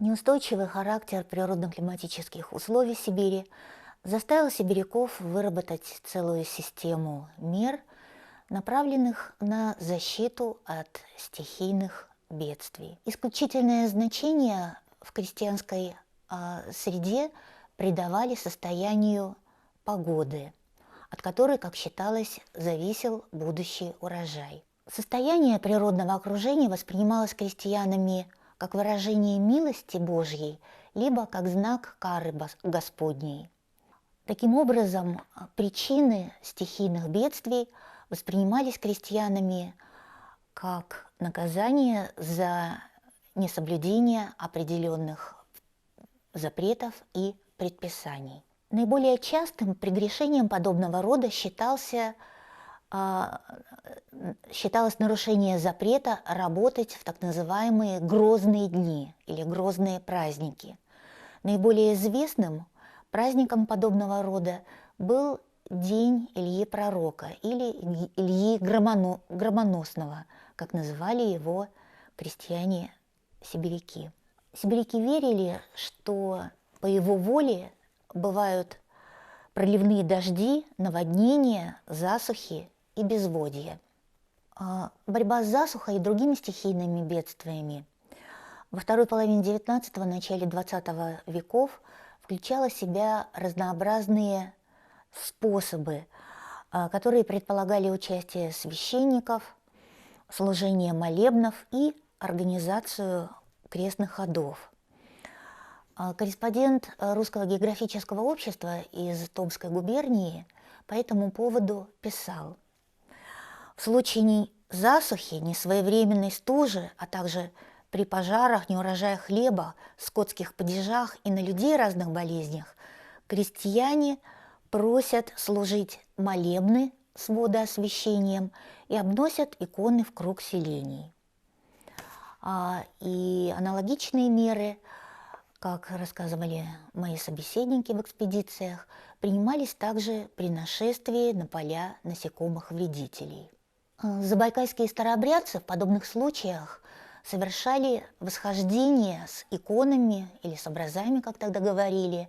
Неустойчивый характер природно-климатических условий Сибири заставил сибиряков выработать целую систему мер, направленных на защиту от стихийных бедствий. Исключительное значение в крестьянской среде придавали состоянию погоды, от которой, как считалось, зависел будущий урожай. Состояние природного окружения воспринималось крестьянами как выражение милости Божьей, либо как знак кары Господней. Таким образом, причины стихийных бедствий воспринимались крестьянами как наказание за несоблюдение определенных запретов и предписаний. Наиболее частым прегрешением подобного рода считалось нарушение запрета работать в так называемые грозные дни или грозные праздники. Наиболее известным праздником подобного рода был День Ильи Пророка или Ильи Громоносного, как называли его крестьяне-сибиряки. Сибиряки верили, что по его воле бывают проливные дожди, наводнения, засухи и безводье. Борьба с засухой и другими стихийными бедствиями во второй половине XIX – начале XX веков включала в себя разнообразные способы, которые предполагали участие священников, служение молебнов и организацию крестных ходов. Корреспондент Русского географического общества из Томской губернии по этому поводу писал: в случае засухи, несвоевременной стужи, а также при пожарах, неурожае хлеба, скотских падежах и на людей разных болезнях, крестьяне просят служить молебны с водоосвящением и обносят иконы в круг селений. И аналогичные меры, как рассказывали мои собеседники в экспедициях, принимались также при нашествии на поля насекомых-вредителей. Забайкальские старообрядцы в подобных случаях совершали восхождение с иконами или с образами, как тогда говорили,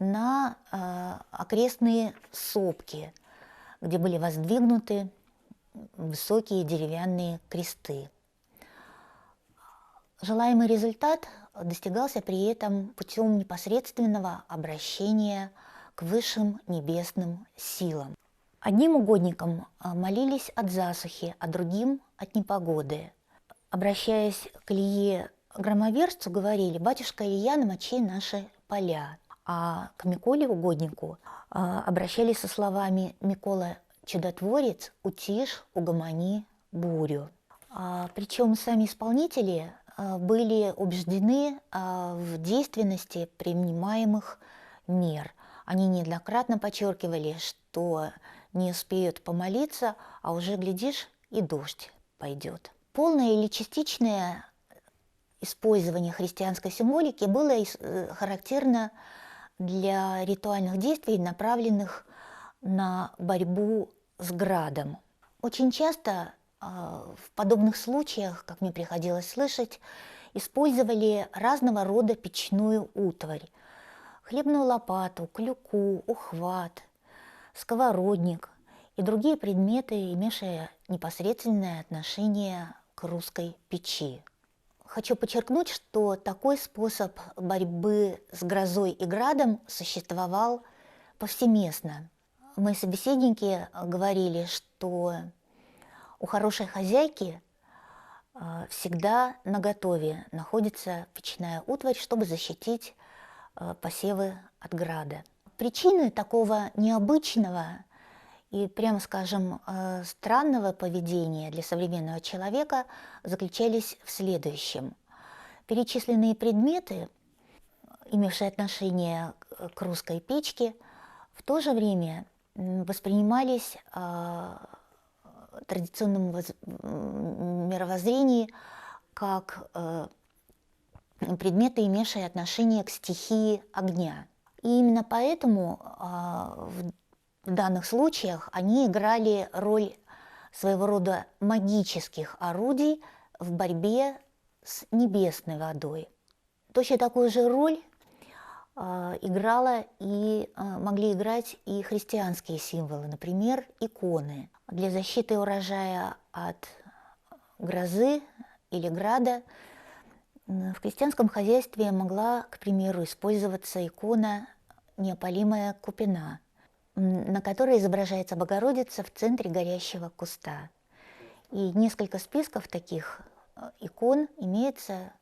на окрестные сопки, где были воздвигнуты высокие деревянные кресты. Желаемый результат достигался при этом путем непосредственного обращения к высшим небесным силам. Одним угодникам молились от засухи, а другим от непогоды. Обращаясь к Илье Громоверцу, говорили: «Батюшка Илья, намочи наши поля». А к Миколе угоднику обращались со словами: «Микола чудотворец, утишь, угомони бурю». Причем сами исполнители были убеждены в действенности принимаемых мер. Они неоднократно подчеркивали, что не успеют помолиться, а уже, глядишь, и дождь пойдет. Полное или частичное использование христианской символики было характерно для ритуальных действий, направленных на борьбу с градом. Очень часто в подобных случаях, как мне приходилось слышать, использовали разного рода печную утварь: хлебную лопату, клюку, ухват, сковородник и другие предметы, имевшие непосредственное отношение к русской печи. Хочу подчеркнуть, что такой способ борьбы с грозой и градом существовал повсеместно. Мои собеседники говорили, что у хорошей хозяйки всегда наготове находится печная утварь, чтобы защитить посевы от града. Причины такого необычного и, прямо скажем, странного поведения для современного человека заключались в следующем. Перечисленные предметы, имевшие отношение к русской печке, в то же время воспринимались традиционном мировоззрении как предметы, имевшие отношение к стихии огня. И именно поэтому в данных случаях они играли роль своего рода магических орудий в борьбе с небесной водой. Точно такую же роль могли играть и христианские символы, например, иконы. Для защиты урожая от грозы или града в крестьянском хозяйстве могла, к примеру, использоваться икона «Неопалимая купина», на которой изображается Богородица в центре горящего куста. И несколько списков таких икон имеется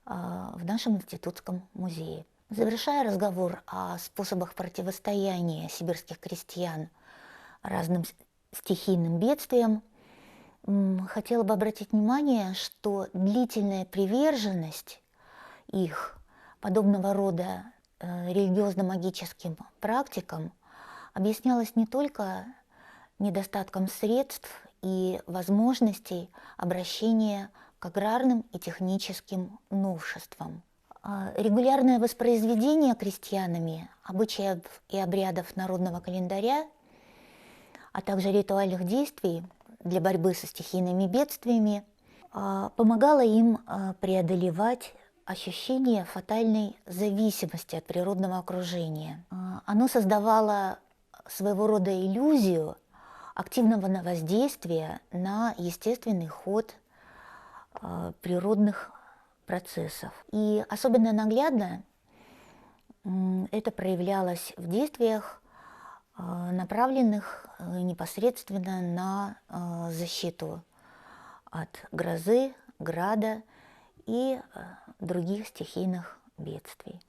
в нашем институтском музее. Завершая разговор о способах противостояния сибирских крестьян разным стихийным бедствиям, хотела бы обратить внимание, что длительная приверженность их подобного рода религиозно-магическим практикам объяснялась не только недостатком средств и возможностей обращения к аграрным и техническим новшествам. Регулярное воспроизведение крестьянами обычаев и обрядов народного календаря, а также ритуальных действий для борьбы со стихийными бедствиями помогало им преодолевать ощущение фатальной зависимости от природного окружения. Оно создавало своего рода иллюзию активного воздействия на естественный ход природных процессов. И особенно наглядно это проявлялось в действиях, направленных непосредственно на защиту от грозы, града и других стихийных бедствий.